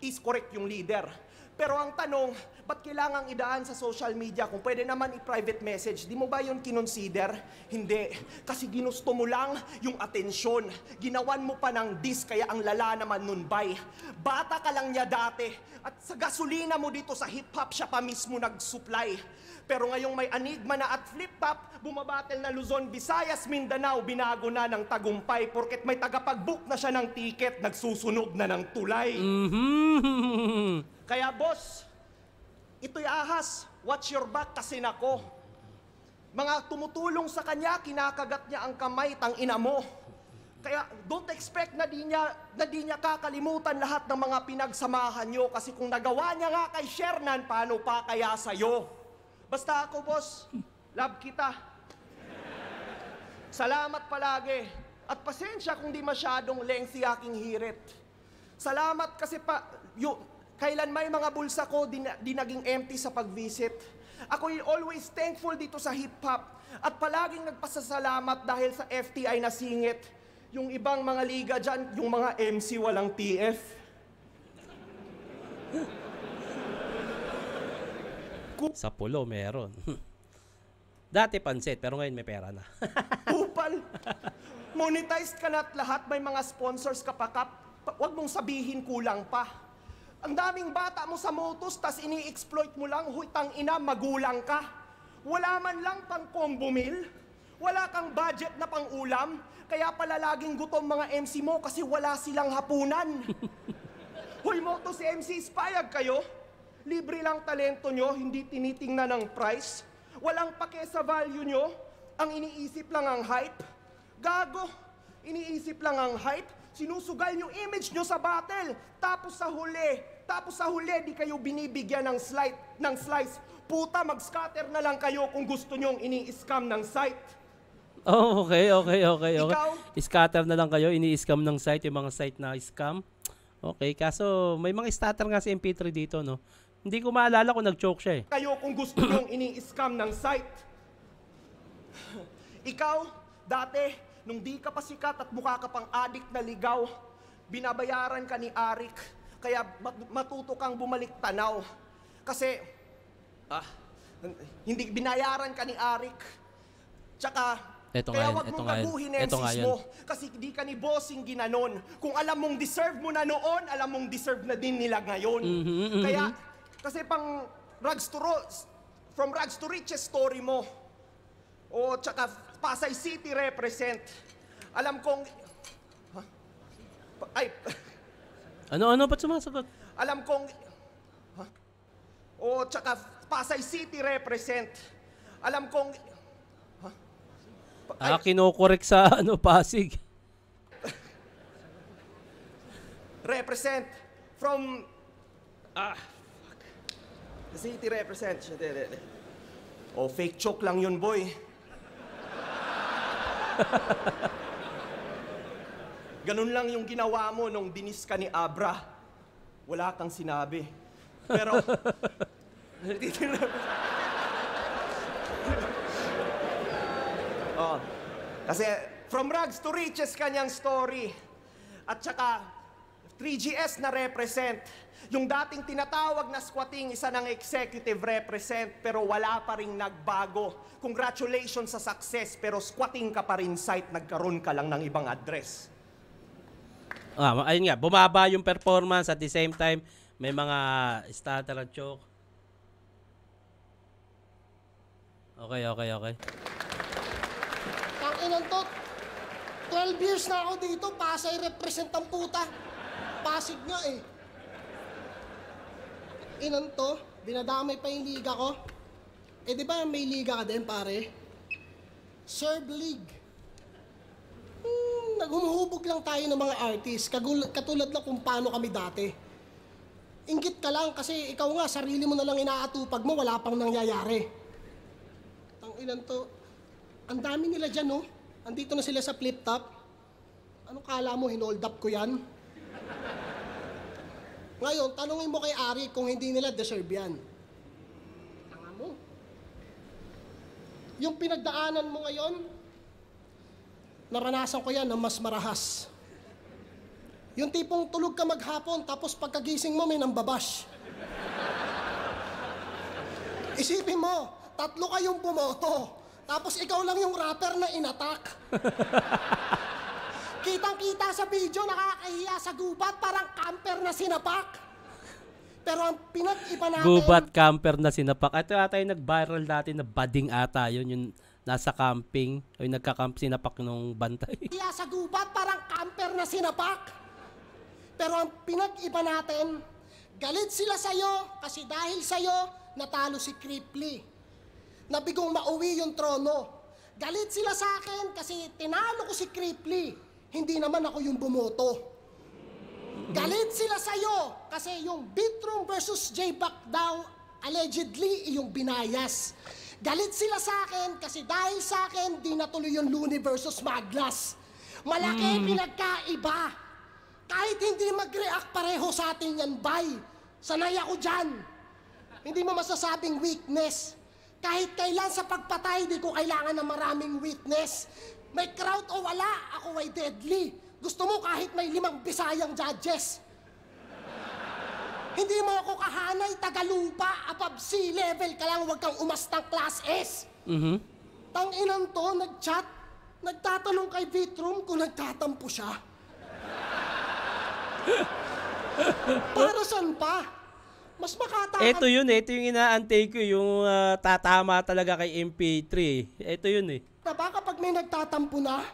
is correct yung leader. Pero ang tanong, ba't kailangang idaan sa social media kung pwede naman i-private message? Di mo ba yun kinonsider? Hindi. Kasi ginusto mo lang yung atensyon. Ginawan mo pa ng dis, kaya ang lala naman nun, bay. Bata ka lang niya dati. At sa gasolina mo dito sa hip-hop, siya pa mismo nag-supply. Pero ngayong may Enigma na at flip-top, bumabattle na Luzon, Visayas, Mindanao, binago na ng tagumpay. Porket may tagapag-book na siya ng ticket, nagsusunog na ng tulay. Kaya boss, ito'y ahas, watch your back kasi nako. Mga tumutulong sa kanya, kinakagat niya ang kamay, tangina mo. Kaya don't expect na di niya kakalimutan lahat ng mga pinagsamahan nyo. Kasi kung nagawa niya nga kay Shernan, paano pa kaya sa'yo? Basta ako boss, love kita. Salamat palagi. At pasensya kung di masyadong lengthy aking hirit. Salamat kasi kailan may mga bulsa ko di naging empty sa pag-visit. Ako'y always thankful dito sa hip-hop at palaging nagpasasalamat dahil sa FTI na singit. Yung ibang mga liga dyan, yung mga MC walang TF. Sa pulo meron. Dati pansit, pero ngayon may pera na. Kupal! Monetized ka na at lahat, may mga sponsors ka pa, Kap. Huwag mong sabihin kulang pa. Ang daming bata mo sa motos, tas ini-exploit mo lang, huy tang-ina, magulang ka. Wala man lang pang combo meal. Wala kang budget na pang ulam. Kaya pala laging gutom mga MC mo kasi wala silang hapunan. Hoy motos MCs, payag kayo? Libre lang talento nyo, hindi tinitingnan ng price. Walang pake sa value nyo, ang iniisip lang ang hype. Gago, iniisip lang ang hype. Sinusugal yung image nyo sa battle. Tapos sa huli, di kayo binibigyan ng slice. Puta, mag-scatter na lang kayo kung gusto nyong ini-scam ng site. Oh, okay. Ikaw? Scatter na lang kayo, ini-scam ng site, yung mga site na scam. Okay, kaso may mga scatter nga si MP3 dito, no? Hindi ko maalala kung nag-choke siya eh. Kayo kung gusto nyong ini-scam ng site. Ikaw, dati, nung di ka pa sikat at mukha ka pang addict na ligaw, binabayaran ka ni Arik, kaya matuto kang bumalik tanaw. Kasi, hindi binayaran ka ni Arik. Tsaka, kaya wag mong gaguhin MCs mo. Kasi di ka ni bossing ginanon. Kung alam mong deserve mo na noon, alam mong deserve na din nila ngayon. Kaya, kasi from rags to riches story mo. O tsaka Pasay City represent. Alam kong... Ano? Ba't sumasagot? Alam kong... O tsaka Pasay City represent. Alam kong... Kinokorek sa Pasig. Represent from... The city represent. Oh, fake choke lang yun, boy. Ganun lang yung ginawa mo nung dinis ka ni Abra. Wala kang sinabi. Pero... Oh, kasi from rags to riches kanyang story. At saka 3GS na represent. Yung dating tinatawag na squatting, isa ng executive represent, pero wala pa rin nagbago. Congratulations sa success, pero squatting ka pa rin site, nagkaroon ka lang ng ibang address. Ayun nga, bumaba yung performance at the same time, may mga stutter at choke. Okay. Tanginan to, 12 years na ako dito, Pasay represent ang puta. Pasig nga eh. Inan to, dinadamay pa yung liga ko. Eh di ba may liga ka din pare? Serve League. Naghumuhubog lang tayo ng mga artist, katulad na kung paano kami dati. Inggit ka lang kasi ikaw nga, sarili mo na lang inaatupag mo, wala pang nangyayari. Tanginan to, ang dami nila dyan, no? Andito na sila sa flip top. Ano kala mo, hinold up ko yan? Ngayon, tanungin mo kay Ari kung hindi nila deserve yan. Tanga mo. Yung pinagdaanan mo ngayon, naranasan ko yan na mas marahas. Yung tipong tulog ka maghapon, tapos pagkagising mo may nambabash. Isipin mo, 3 kayong bumoto, tapos ikaw lang yung rapper na inatak. Kitang-kita sa video, nakakahiya sa gubat, parang camper na sinapak. Pero ang pinag-iba natin... Gubat, camper na sinapak. Ito ata yung nag-viral dati na bading ata. Yun yung nasa camping. O yung nagka-camp sinapak nung bantay. Hiya sa gubat, parang camper na sinapak. Pero ang pinag-iba natin, galit sila sa'yo kasi dahil sa'yo, natalo si Cripply. Nabigong mauwi yung trono. Galit sila sa akin kasi tinalo ko si Cripply. Hindi naman ako yung bumoto. Galit sila sa'yo kasi yung Beatroom versus J-Back daw allegedly yung binayas. Galit sila sa akin kasi dahil sa akin di natuloy yung Looney versus Maglas. Malaki pinagkaiba. Kahit hindi mag-react pareho sa atin yan, bay. Sanay ako dyan. Hindi mo masasabing weakness. Kahit kailan sa pagpatay, di ko kailangan ng maraming witness. May crowd o wala, ako ay deadly. Gusto mo kahit may 5 Bisayang judges. Hindi mo ako kahanay, tagalupa, above sea level ka lang, huwag kang umastang class S. Tanginan to, nag-chat, nagtatanong kay Vitrum kung nagtatampo siya. Para saan pa? Mas makatakan... Ito yun eh. Ito yung inaantay ko. Yung tatama talaga kay MP3 eh. Ito yun eh. Na ba kapag may nagtatampo na?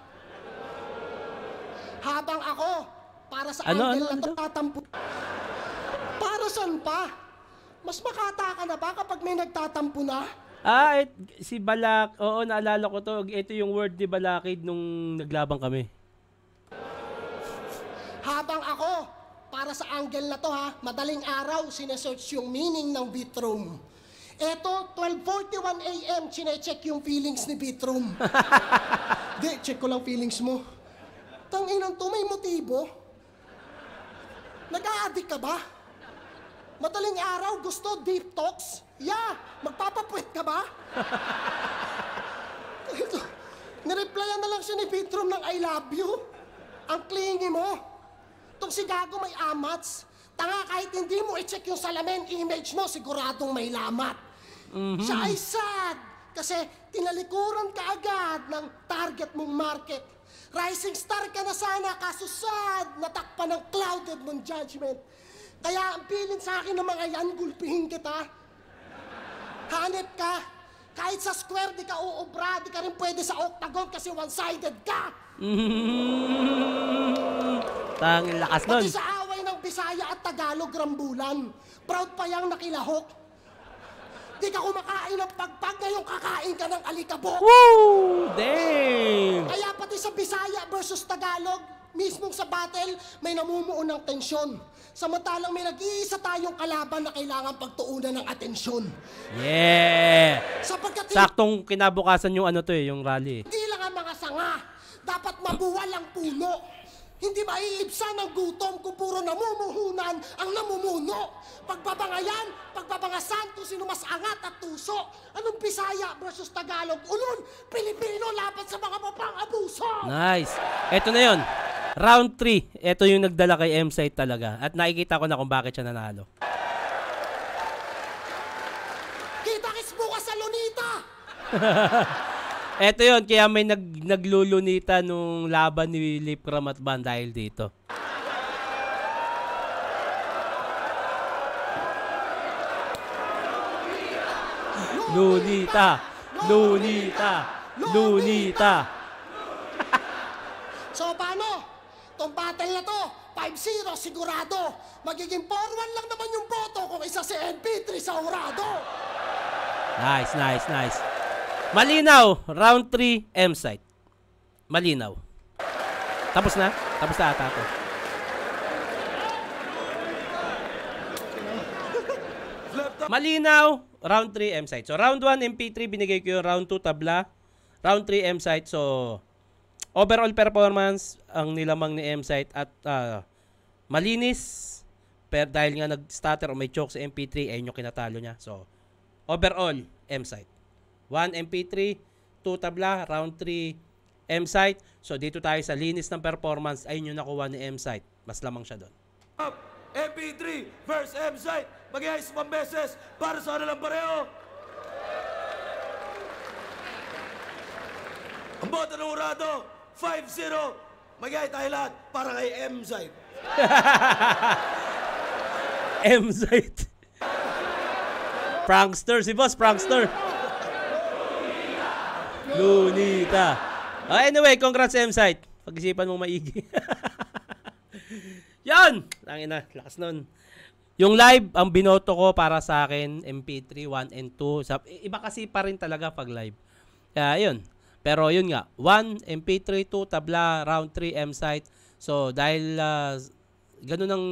Habang ako, para sa angle na tatampo... Para saan pa? Mas makatakan na ba kapag may nagtatampo na? Si Balak... Oo, naalala ko to. Ito yung word ni Balakid nung naglabang kami. Habang ako, para sa angle na to ha, madaling araw, sinesearch yung meaning ng Vitrum. Eto, 12:41 AM, chinecheck yung feelings ni Vitrum. Di, check ko lang feelings mo. Tanginan to, may motibo. Nag-a-addict ka ba? Madaling araw, gusto deep talks? Yeah, magpapapuwet ka ba? Ito, nireplyan na lang siya ni Vitrum ng I love you. Ang clingy mo. Itong si Gago may amats. Tanga, kahit hindi mo i-check yung salamin image mo, siguradong may lamat. Siya ay sad kasi tinalikuran ka agad ng target mong market. Rising star ka na sana, kaso sad, natakpan ng clouded mong judgment. Kaya ang pilin sa akin ng mga yan, gulpihin kita. Hanip ka. Kahit sa square, di ka uubra, di ka rin pwede sa octagon kasi one-sided ka. Tanging lakas nun. Pati sa away ng Bisaya at Tagalog rambulan, proud pa yang nakilahok. Di ka kumakain ng pagpag, ngayong kakain ka ng alikabok. Woo! Damn! Kaya pati sa Bisaya versus Tagalog, mismong sa battle, may namumuo ng tensyon. Samantalang may nag-iisa tayong kalaban na kailangan pagtuunan ng atensyon. Yeah! Sapagkat Saktong kinabukasan yung yung rally. hindi lang ang mga sanga, dapat mabuwal ang puno. Hindi maiibsan ng gutom kung puro namumuhunan ang namumuno. Pagbabangayan, pagbabangasan kung sino mas angat at tuso. Anong Bisaya versus Tagalog? Ulun, Pilipino laban sa mga mapang-abuso. Nice. Ito na yun. Round 3. Ito yung nagdala kay M-Site talaga. At nakikita ko na kung bakit siya nanalo. Kita-kits bukas sa Lunita. Ito yun, kaya may naglulunita nung laban ni Lipram at Van dahil dito. Lunita! Lunita! Lunita! So paano? Itong battle na to, 5-0 sigurado. Magiging 4-1 lang naman yung boto kung isa si MP3 sa Urado. Nice, nice, nice. Malinaw, round 3, M-Site. Malinaw. Tapos na? Tapos na ata ito. Malinaw, round 3, M-Site. So, round 1, MP3, binigay ko yung round 2, tabla. Round 3, M-Site. So, overall performance, ang nilamang ni M-Site at malinis. Pero dahil nga nag-stutter o may choke sa MP3, ayun yung kinatalo niya. So, overall, M-Site. 1 MP3, 2 tabla, round 3 M-Site. So dito tayo sa linis ng performance, ayun yung nakuha ni M-Site. Mas lamang siya doon. MP3 versus M-Site. Mag-iayos 1 beses para sa lang pareho. Ang boto ng Urado, 5-0. Mag-iayos tayo lahat para kay M-Site. M-Site. Prankster, si boss, prankster. Lunita. Anyway, congrats M-Site. Pag-isipan mong maigi. Yan! Tangina, lakas nun. Yung live, ang binoto ko para sa akin, MP3 1 and 2. Iba kasi pa rin talaga pag live. Kaya yun. Pero yun nga, 1, MP3, 2, tabla, round 3, M-Site. So, dahil ganun ang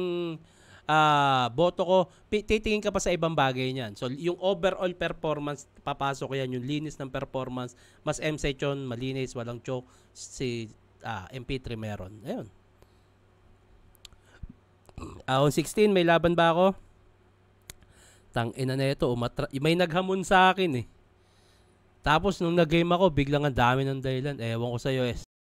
boto ko, titingin ka pa sa ibang bagay niyan. So, yung overall performance, papasok yan, yung linis ng performance, mas M-Site yun, malinis, walang choke. Si MP3 meron. Ayun. On 16, may laban ba ako? Tangina na ito, may naghamon sa akin eh. Tapos nung nag-game ako, biglang ang dami ng dahilan. Ewan ko sa'yo